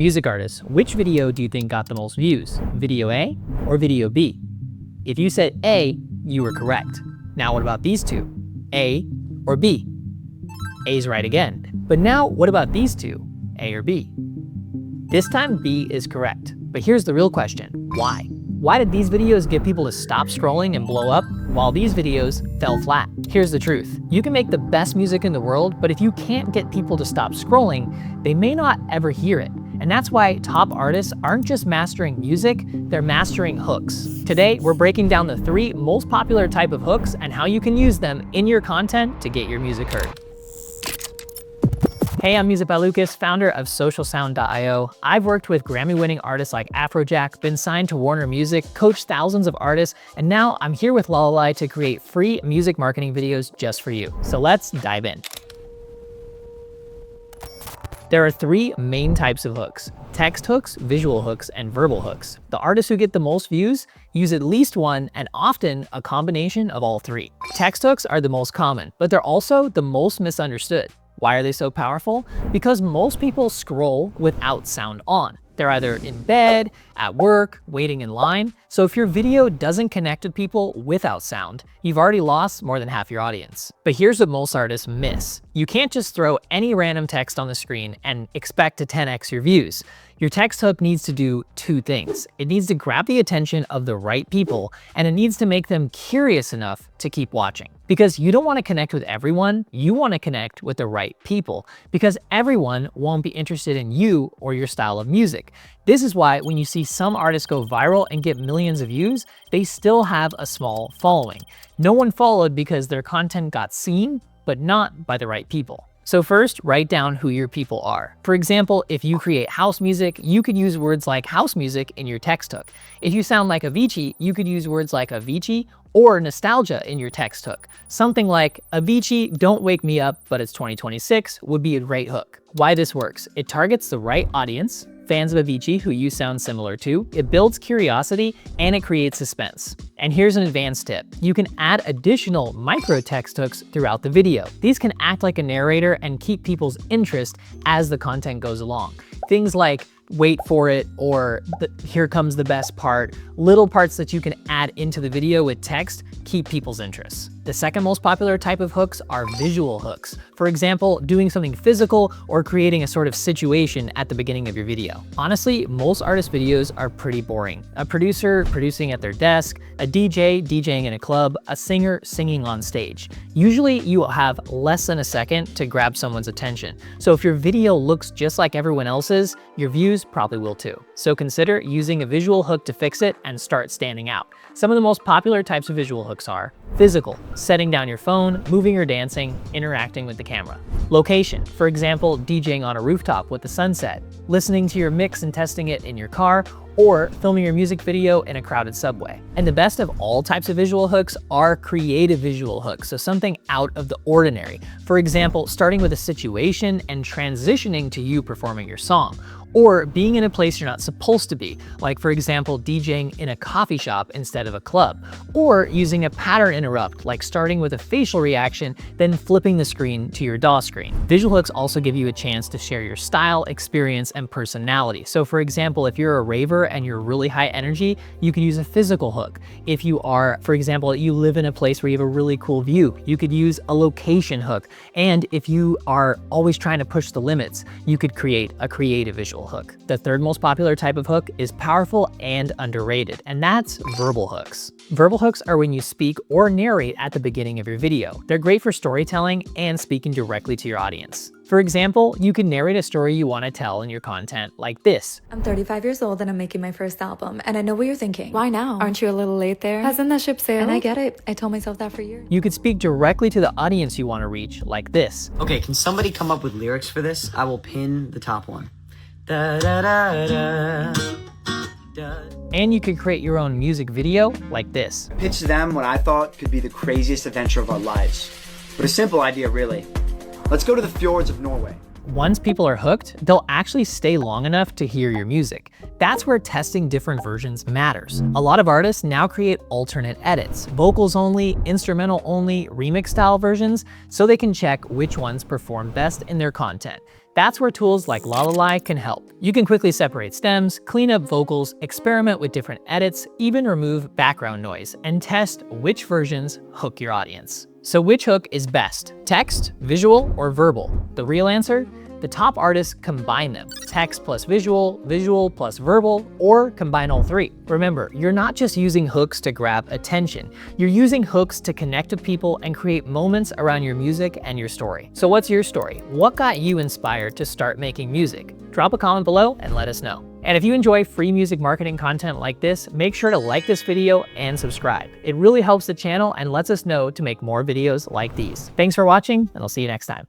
Music artists, which video do you think got the most views? Video A or video B? If you said A, you were correct. Now what about these two? A or B? A's right again. But now what about these two? A or B? This time B is correct. But here's the real question. Why? Why did these videos get people to stop scrolling and blow up, while these videos fell flat? Here's the truth. You can make the best music in the world, but if you can't get people to stop scrolling, they may not ever hear it. And that's why top artists aren't just mastering music, they're mastering hooks. Today, we're breaking down the 3 most popular type of hooks and how you can use them in your content to get your music heard. Hey, I'm Music by Lucas, founder of socialsound.io. I've worked with Grammy-winning artists like Afrojack, been signed to Warner Music, coached thousands of artists, and now I'm here with LALAL.AI to create free music marketing videos just for you. So let's dive in. There are 3 main types of hooks: text hooks, visual hooks, and verbal hooks. The artists who get the most views use at least one and often a combination of all 3. Text hooks are the most common, but they're also the most misunderstood. Why are they so powerful? Because most people scroll without sound on. They're either in bed, at work, waiting in line. So if your video doesn't connect with people without sound, you've already lost more than half your audience. But here's what most artists miss. You can't just throw any random text on the screen and expect to 10x your views. Your text hook needs to do 2 things. It needs to grab the attention of the right people, and it needs to make them curious enough to keep watching. Because you don't want to connect with everyone, you want to connect with the right people, because everyone won't be interested in you or your style of music. This is why when you see some artists go viral and get millions of views, they still have a small following. No one followed because their content got seen, but not by the right people. So first, write down who your people are. For example, if you create house music, you could use words like house music in your text hook. If you sound like Avicii, you could use words like Avicii or nostalgia in your text hook. Something like, Avicii, don't wake me up, but it's 2026 would be a great hook. Why this works: it targets the right audience, fans of Avicii who you sound similar to, it builds curiosity, and it creates suspense. And here's an advanced tip. You can add additional micro text hooks throughout the video. These can act like a narrator and keep people's interest as the content goes along. Things like, wait for it, or here comes the best part. Little parts that you can add into the video with text keep people's interest. The second most popular type of hooks are visual hooks. For example, doing something physical or creating a sort of situation at the beginning of your video. Honestly, most artist videos are pretty boring. A producer producing at their desk, a DJ DJing in a club, a singer singing on stage. Usually you will have less than a second to grab someone's attention. So if your video looks just like everyone else's, your views probably will too. So consider using a visual hook to fix it and start standing out. Some of the most popular types of visual hooks are physical, setting down your phone, moving or dancing, interacting with the camera. Location, for example, DJing on a rooftop with the sunset, listening to your mix and testing it in your car, or filming your music video in a crowded subway. And the best of all types of visual hooks are creative visual hooks, so something out of the ordinary. For example, starting with a situation and transitioning to you performing your song, or being in a place you're not supposed to be, like for example, DJing in a coffee shop instead of a club, or using a pattern interrupt, like starting with a facial reaction, then flipping the screen to your DAW screen. Visual hooks also give you a chance to share your style, experience, and personality. So for example, if you're a raver and you're really high energy, you could use a physical hook. If you are, for example, you live in a place where you have a really cool view, you could use a location hook. And if you are always trying to push the limits, you could create a creative visual hook. The third most popular type of hook is powerful and underrated, and that's verbal hooks. Verbal hooks are when you speak or narrate at the beginning of your video. They're great for storytelling and speaking directly to your audience. For example, you can narrate a story you want to tell in your content like this. I'm 35 years old and I'm making my first album, and I know what you're thinking. Why now? Aren't you a little late there? Hasn't that ship sailed? And I get it. I told myself that for years. You could speak directly to the audience you want to reach like this. Okay, can somebody come up with lyrics for this? I will pin the top one. Da, da, da, da, da. And you could create your own music video like this. I pitched them what I thought could be the craziest adventure of our lives. But a simple idea, really. Let's go to the fjords of Norway. Once people are hooked, they'll actually stay long enough to hear your music. That's where testing different versions matters. A lot of artists now create alternate edits, vocals only, instrumental only, remix style versions, so they can check which ones perform best in their content. That's where tools like LALAL.AI can help. You can quickly separate stems, clean up vocals, experiment with different edits, even remove background noise, and test which versions hook your audience. So which hook is best? Text, visual, or verbal? The real answer? The top artists combine them. Text plus visual, visual plus verbal, or combine all three. Remember, you're not just using hooks to grab attention. You're using hooks to connect with people and create moments around your music and your story. So what's your story? What got you inspired to start making music? Drop a comment below and let us know. And if you enjoy free music marketing content like this, make sure to like this video and subscribe. It really helps the channel and lets us know to make more videos like these. Thanks for watching, and I'll see you next time.